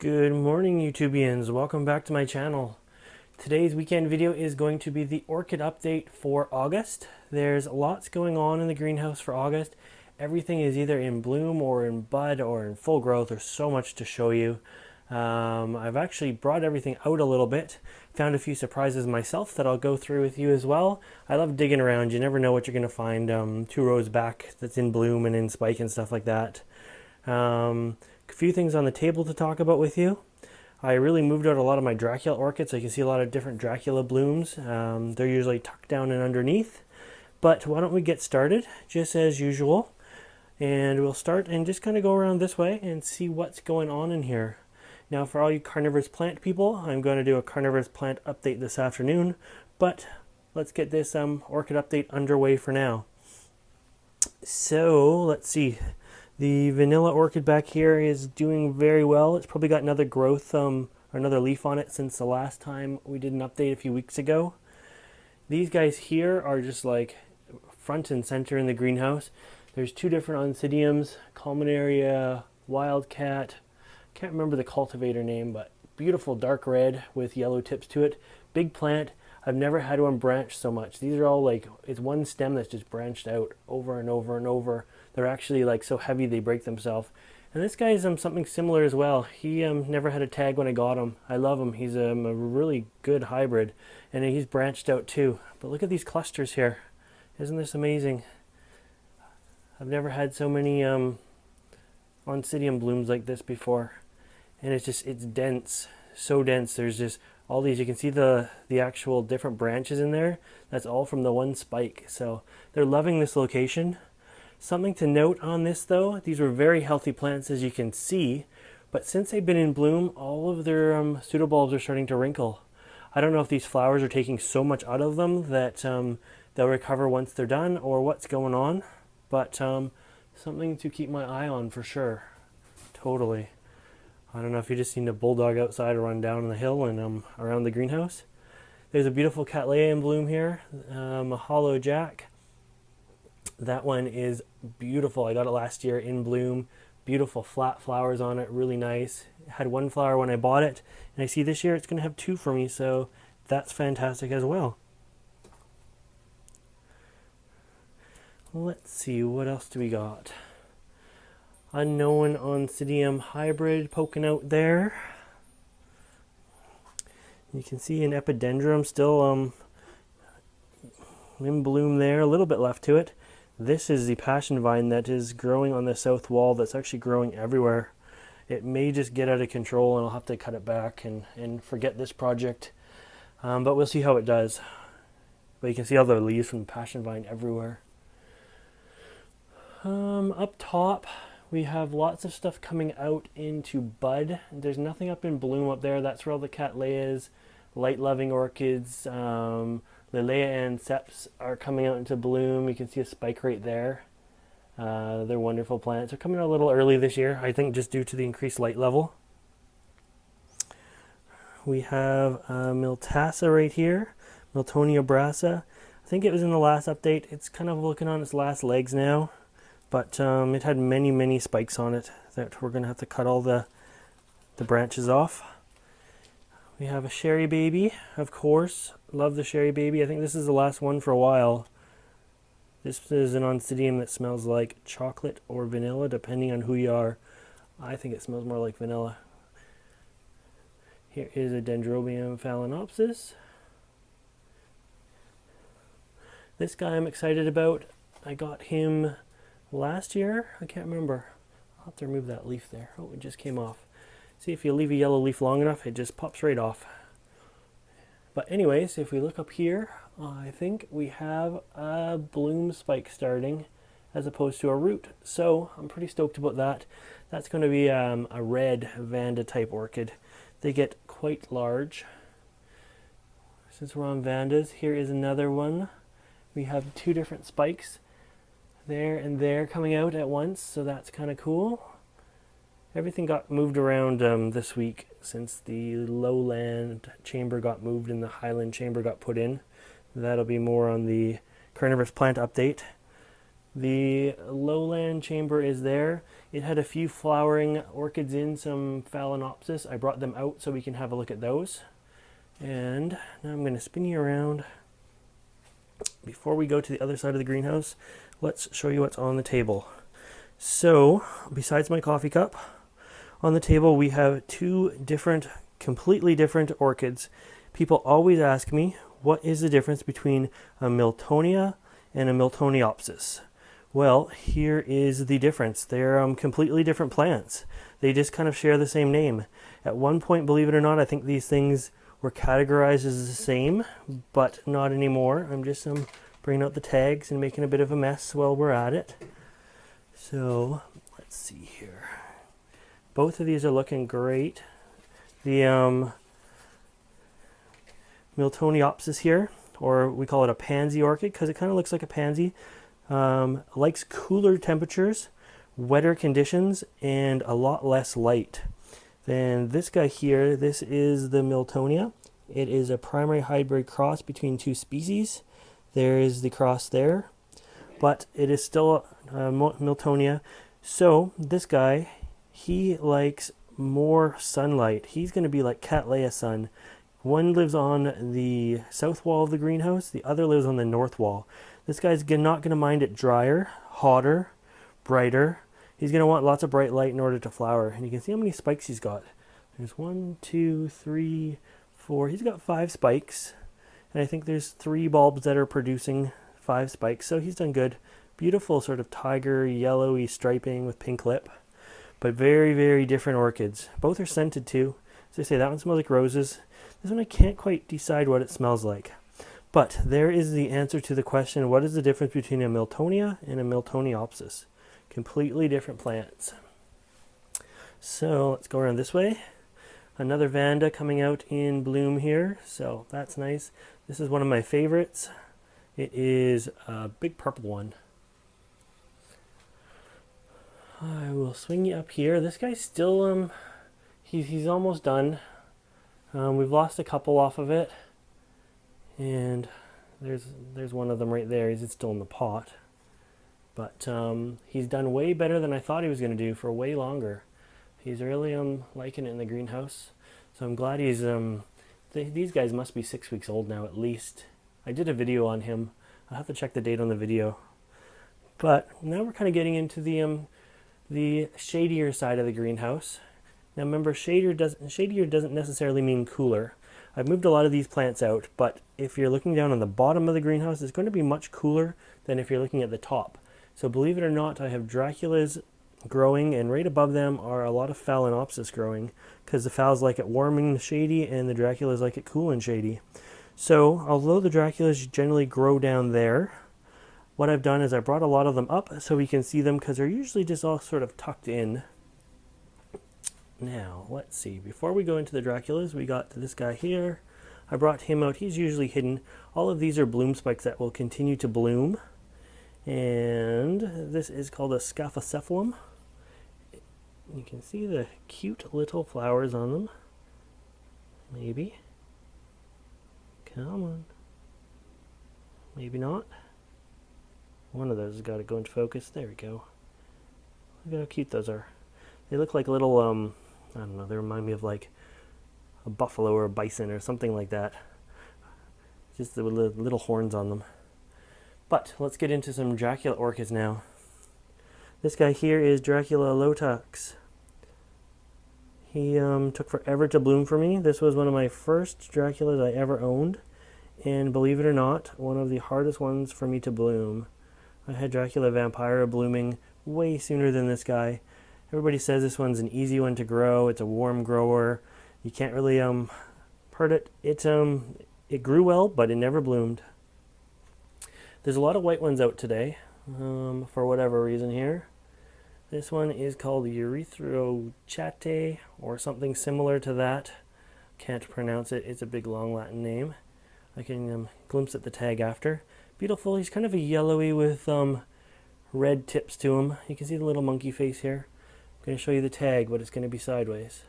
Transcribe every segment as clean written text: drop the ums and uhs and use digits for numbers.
Good morning, YouTubians. Welcome back to my channel. Today's weekend video is going to be the orchid update for August. There's lots going on in the greenhouse for August. Everything is either in bloom or in bud or in full growth. There's so much to show you. I've actually brought everything out a little bit. Found a few surprises myself that I'll go through with you as well. I love digging around. You never know what you're going to find 2 rows back that's in bloom and in spike and stuff like that. A few things on the table to talk about with you. I really moved out a lot of my Dracula orchids, so you can see a lot of different Dracula blooms. They're usually tucked down and underneath. But why don't we get started, just as usual. And we'll start and just kind of go around this way and see what's going on in here. Now for all you carnivorous plant people, I'm going to do a carnivorous plant update this afternoon. But let's get this orchid update underway for now. So let's see. The vanilla orchid back here is doing very well. It's probably got another growth or another leaf on it since the last time we did an update a few weeks ago. These guys here are just like front and center in the greenhouse. There's 2 different oncidiums, Culminaria, Wildcat. Can't remember the cultivator name, but beautiful dark red with yellow tips to it. Big plant. I've never had one branch so much. These are all like, it's one stem that's just branched out over and over and over. They're actually like so heavy they break themselves. And this guy is something similar as well. He never had a tag when I got him. I love him. He's a really good hybrid. And he's branched out too. But look at these clusters here. Isn't this amazing? I've never had so many oncidium blooms like this before. And it's dense. So dense. There's just all these. You can see the actual different branches in there. That's all from the one spike. So they're loving this location. Something to note on this though, these were very healthy plants as you can see, but since they've been in bloom, all of their pseudobulbs are starting to wrinkle. I don't know if these flowers are taking so much out of them that they'll recover once they're done or what's going on, but something to keep my eye on for sure. Totally. I don't know if you just seen a bulldog outside or run down the hill and around the greenhouse. There's a beautiful Cattleya in bloom here, a hollow jack. That one is beautiful. I got it last year in bloom. Beautiful flat flowers on it, really nice. Had 1 flower when I bought it, and I see this year it's going to have 2 for me, so that's fantastic as well. Let's see, what else do we got? Unknown oncidium hybrid poking out there. You can see an epidendrum still in bloom there, a little bit left to it. This is the passion vine that is growing on the south wall that's actually growing everywhere. It may just get out of control and I'll have to cut it back and forget this project. But we'll see how it does. But you can see all the leaves from the passion vine everywhere. Up top, we have lots of stuff coming out into bud. There's nothing up in bloom up there. That's where all the Cattleyas, light-loving orchids, Lilea and Seps are coming out into bloom. You can see a spike right there. They're wonderful plants. They're coming out a little early this year, I think just due to the increased light level. We have Miltassa right here, Latonia Brasa. I think it was in the last update. It's kind of looking on its last legs now, but it had many spikes on it that we're going to have to cut all the branches off. We have a Sherry Baby, of course. Love the Sherry Baby. I think this is the last one for a while. This is an oncidium that smells like chocolate or vanilla, depending on who you are. I think it smells more like vanilla. Here is a Dendrobium Phalaenopsis. This guy I'm excited about. I got him last year. I can't remember. I'll have to remove that leaf there. Oh, it just came off. See, if you leave a yellow leaf long enough, it just pops right off. But anyways, if we look up here, I think we have a bloom spike starting as opposed to a root. So I'm pretty stoked about that. That's going to be a red Vanda type orchid. They get quite large. Since we're on Vandas, here is another one. We have 2 different spikes there and there coming out at once, so that's kind of cool. Everything got moved around this week since the lowland chamber got moved and the highland chamber got put in. That'll be more on the carnivorous plant update. The lowland chamber is there. It had a few flowering orchids in, some Phalaenopsis. I brought them out so we can have a look at those. And now I'm going to spin you around. Before we go to the other side of the greenhouse, let's show you what's on the table. So, besides my coffee cup, on the table we have two different, completely different orchids. People always ask me, what is the difference between a Miltonia and a Miltoniopsis? Well, here is the difference. They're completely different plants. They just kind of share the same name. At one point, believe it or not, I think these things were categorized as the same, but not anymore. I'm just bringing out the tags and making a bit of a mess while we're at it. So, let's see here. Both of these are looking great. The Miltoniopsis here, or we call it a pansy orchid because it kind of looks like a pansy, likes cooler temperatures, wetter conditions, and a lot less light. Then this guy here, this is the Miltonia. It is a primary hybrid cross between two species. There is the cross there, but it is still Miltonia. So this guy, he likes more sunlight. He's going to be like Cattleya sun. One lives on the south wall of the greenhouse, the other lives on the north wall. This guy's not going to mind it drier, hotter, brighter. He's going to want lots of bright light in order to flower. And you can see how many spikes he's got. There's 1, 2, 3, 4. He's got 5 spikes. And I think there's 3 bulbs that are producing 5 spikes. So he's done good. Beautiful sort of tiger yellowy striping with pink lip. But very, very different orchids. Both are scented too. As I say, that one smells like roses. This one I can't quite decide what it smells like. But there is the answer to the question, what is the difference between a Miltonia and a Miltoniopsis? Completely different plants. So let's go around this way. Another Vanda coming out in bloom here, so that's nice. This is one of my favorites. It is a big purple one. I will swing you up here. This guy's still, he's almost done. We've lost a couple off of it. And there's one of them right there. He's still in the pot. But he's done way better than I thought he was going to do for way longer. He's really liking it in the greenhouse. So I'm glad he's... these guys must be 6 weeks old now at least. I did a video on him. I'll have to check the date on the video. But now we're kind of getting into the shadier side of the greenhouse. Now remember, shadier doesn't necessarily mean cooler. I've moved a lot of these plants out, but if you're looking down on the bottom of the greenhouse, it's going to be much cooler than if you're looking at the top. So believe it or not, I have Draculas growing, and right above them are a lot of Phalaenopsis growing, because the Phals like it warm and shady, and the Draculas like it cool and shady. So, although the Draculas generally grow down there, what I've done is I brought a lot of them up so we can see them, because they're usually just all sort of tucked in. Now, let's see. Before we go into the Draculas, we got this guy here. I brought him out. He's usually hidden. All of these are bloom spikes that will continue to bloom. And this is called a Scaphocephalum. You can see the cute little flowers on them. Maybe. Come on. Maybe not. One of those has got to go into focus. There we go. Look how cute those are. They look like little, I don't know, they remind me of like a buffalo or a bison or something like that. Just the little horns on them. But let's get into some Dracula orchids now. This guy here is Dracula Lotox. He took forever to bloom for me. This was one of my first Draculas I ever owned. And believe it or not, one of the hardest ones for me to bloom. I had Dracula Vampira blooming way sooner than this guy. Everybody says this one's an easy one to grow. It's a warm grower. You can't really hurt it. It grew well, but it never bloomed. There's a lot of white ones out today, for whatever reason here. This one is called Erythrochate, or something similar to that. Can't pronounce it. It's a big long Latin name. I can glimpse at the tag after. Beautiful. He's kind of a yellowy with red tips to him. You can see the little monkey face here. I'm going to show you the tag, but it's going to be sideways.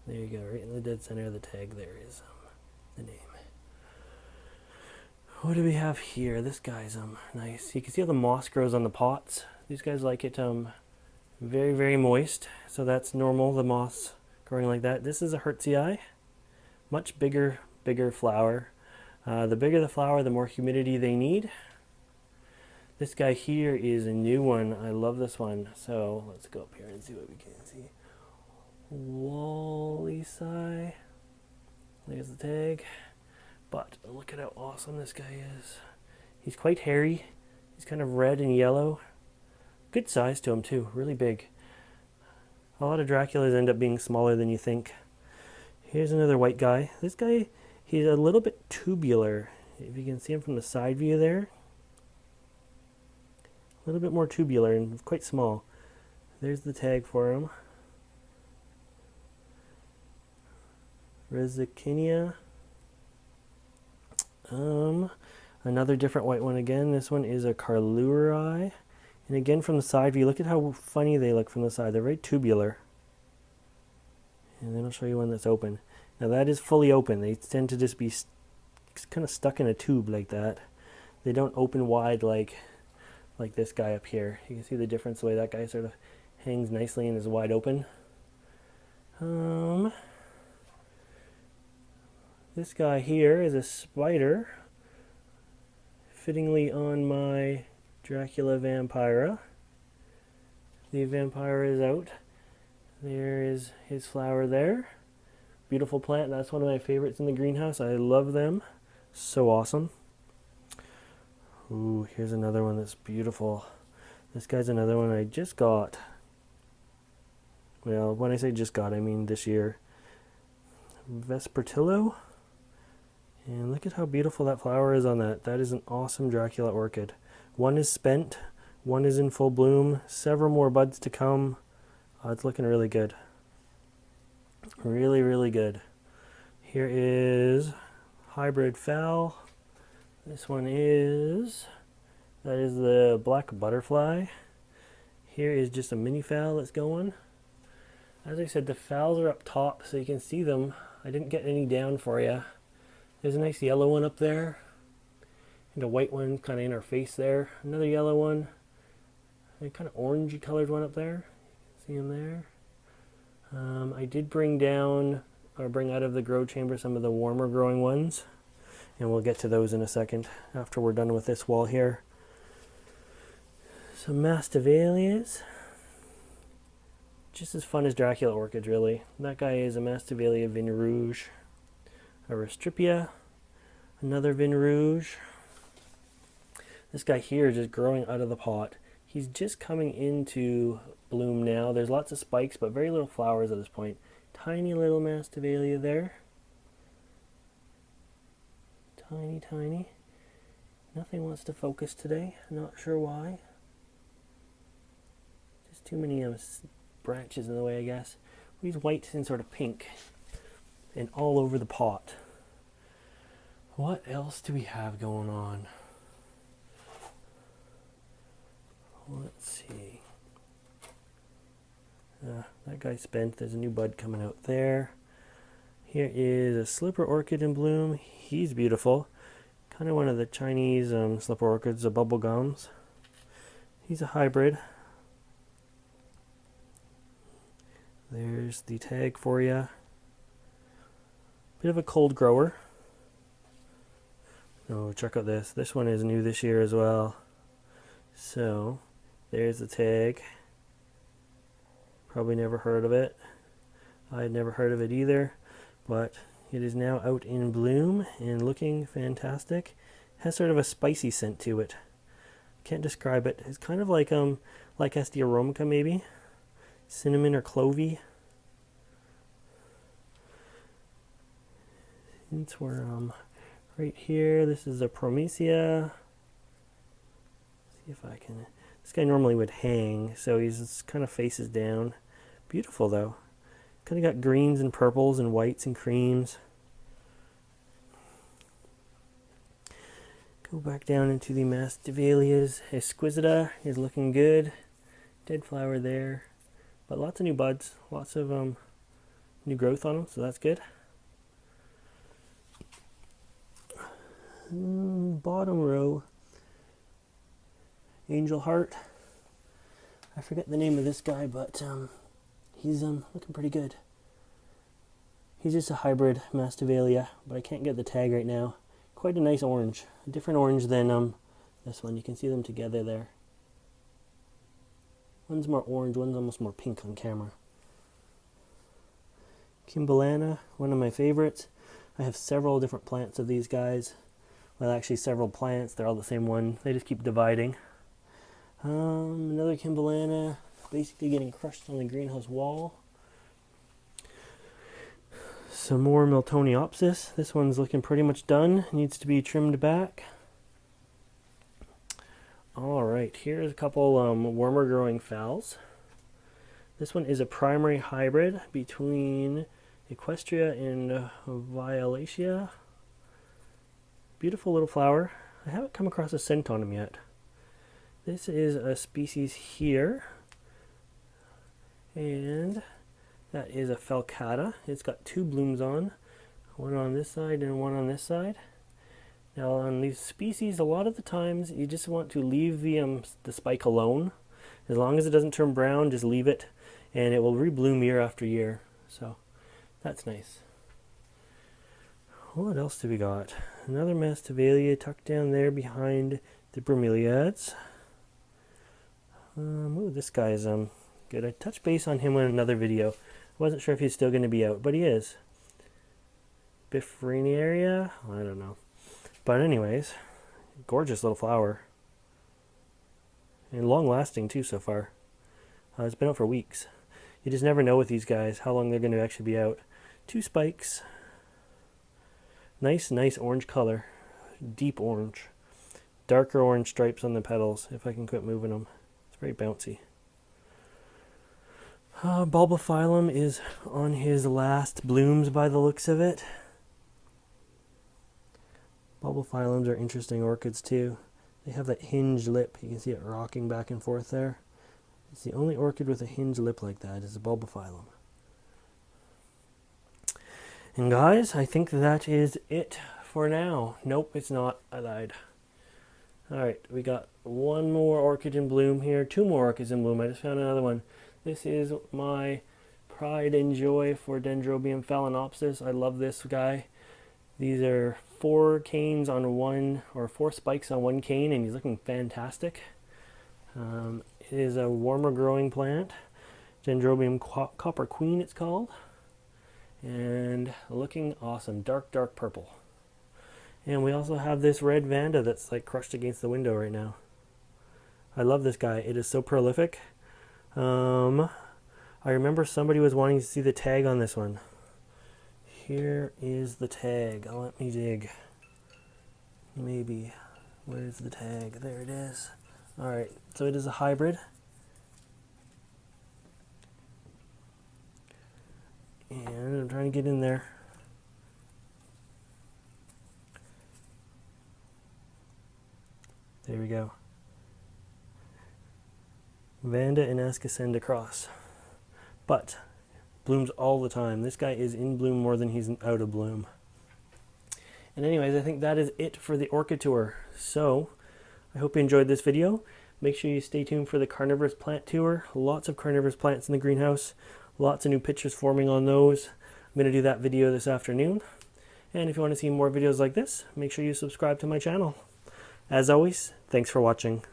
There you go, right in the dead center of the tag there is the name. What do we have here? This guy's nice. You can see how the moss grows on the pots. These guys like it very, very moist, so that's normal, the moss growing like that. This is a Hertzii, much bigger flower. The bigger the flower, the more humidity they need. This guy here is a new one. I love this one. So let's go up here and see what we can see. Wallisii. There's the tag. But look at how awesome this guy is. He's quite hairy. He's kind of red and yellow. Good size to him too, really big. A lot of Draculas end up being smaller than you think. Here's another white guy. This guy, he's a little bit tubular. If you can see him from the side view there. A little bit more tubular and quite small. There's the tag for him. Resikinia. Another different white one again. This one is a Carlurii. And again from the side view, look at how funny they look from the side. They're very tubular. And then I'll show you one that's open. Now that is fully open. They tend to just be kind of stuck in a tube like that. They don't open wide like this guy up here. You can see the difference the way that guy sort of hangs nicely and is wide open. This guy here is a spider, fittingly on my Dracula Vampira. The Vampira is out. There is his flower there. Beautiful plant. That's one of my favorites in the greenhouse. I love them. So awesome. Ooh, here's another one that's beautiful. This guy's another one I just got. Well, when I say just got, I mean this year. Vespertillo. And look at how beautiful that flower is on that. That is an awesome Dracula orchid. One is spent, one is in full bloom, several more buds to come. It's looking really good. Really, really good. Here is hybrid Phal. This one is, that is the black butterfly. Here is just a mini Phal that's going. As I said, the Phals are up top so you can see them. I didn't get any down for you. There's a nice yellow one up there. And a white one kind of in our face there. Another yellow one. A kind of orangey colored one up there. See him there? I did bring down, or bring out of the grow chamber some of the warmer growing ones. And we'll get to those in a second after we're done with this wall here. Some Masdevallias. Just as fun as Dracula orchids, really. That guy is a Masdevallia Vin Rouge. A Restripia. Another Vin Rouge. This guy here is just growing out of the pot. He's just coming into bloom now. There's lots of spikes, but very little flowers at this point. Tiny little Masdevallia there. Tiny, tiny. Nothing wants to focus today. Not sure why. Just too many branches in the way, I guess. These whites and sort of pink. And all over the pot. What else do we have going on? Let's see. That guy's spent. There's a new bud coming out there. Here is a slipper orchid in bloom. He's beautiful. Kind of one of the Chinese slipper orchids, the bubble gums. He's a hybrid. There's the tag for you. Bit of a cold grower. Oh, check out this. This one is new this year as well. So, there's the tag. Probably never heard of it. I had never heard of it either. But it is now out in bloom and looking fantastic. Has sort of a spicy scent to it. Can't describe it. It's kind of like Estia aromaca maybe. Cinnamon or clovey. Since we're right here, this is a Promisia. See if I can. This guy normally would hang, so he's kind of faces down. Beautiful though. Kind of got greens and purples and whites and creams. Go back down into the Masdevallias. Exquisita is looking good. Dead flower there, but lots of new buds, lots of new growth on them, so that's good. Bottom row, Angel Heart. I forget the name of this guy, but he's looking pretty good. He's just a hybrid Masdevallia, but I can't get the tag right now. Quite a nice orange, a different orange than this one. You can see them together there. One's more orange, one's almost more pink on camera. Kimbalana, one of my favorites. I have several different plants of these guys. Well, actually several plants, they're all the same one. They just keep dividing. Another Kimbalana, basically getting crushed on the greenhouse wall. Some more Miltoniopsis. This one's looking pretty much done. Needs to be trimmed back. Alright, here's a couple warmer growing phals. This one is a primary hybrid between Equestria and Violaceae. Beautiful little flower. I haven't come across a scent on them yet. This is a species here. And that is a Falcata. It's got two blooms on. One on this side and one on this side. Now on these species, a lot of the times you just want to leave the spike alone. As long as it doesn't turn brown, just leave it and it will rebloom year after year. So that's nice. What else do we got? Another Masdevallia tucked down there behind the bromeliads. Ooh, this guy is good. I touched base on him in another video. Wasn't sure if he's still going to be out, but he is. Bifreniaria? I don't know. But anyways, gorgeous little flower. And long lasting too so far. It's been out for weeks. You just never know with these guys how long they're going to actually be out. Two spikes. Nice orange color. Deep orange. Darker orange stripes on the petals, if I can quit moving them. It's very bouncy. Bulbophyllum is on his last blooms by the looks of it. Bulbophyllums are interesting orchids too. They have that hinged lip. You can see it rocking back and forth there. It's the only orchid with a hinged lip like that is a Bulbophyllum. And guys, I think that is it for now. Nope, it's not. I lied. Alright, we got one more orchid in bloom here. Two more orchids in bloom. I just found another one. This is my pride and joy for Dendrobium Phalaenopsis. I love this guy. These are 4 canes on one, or 4 spikes on one cane, and he's looking fantastic. It is a warmer growing plant. Dendrobium Copper Queen it's called. And looking awesome. Dark purple. And we also have this red Vanda that's like crushed against the window right now. I love this guy. It is so prolific. I remember somebody was wanting to see the tag on this one. Here is the tag. Let me dig. Maybe. Where's the tag? There it is. Alright, so it is a hybrid. And I'm trying to get in there. There we go. Vanda and Ascasenda cross. But blooms all the time. This guy is in bloom more than he's out of bloom. And anyways, I think that is it for the orchid tour. So I hope you enjoyed this video. Make sure you stay tuned for the carnivorous plant tour. Lots of carnivorous plants in the greenhouse. Lots of new pictures forming on those. I'm going to do that video this afternoon. And if you want to see more videos like this, make sure you subscribe to my channel. As always, thanks for watching.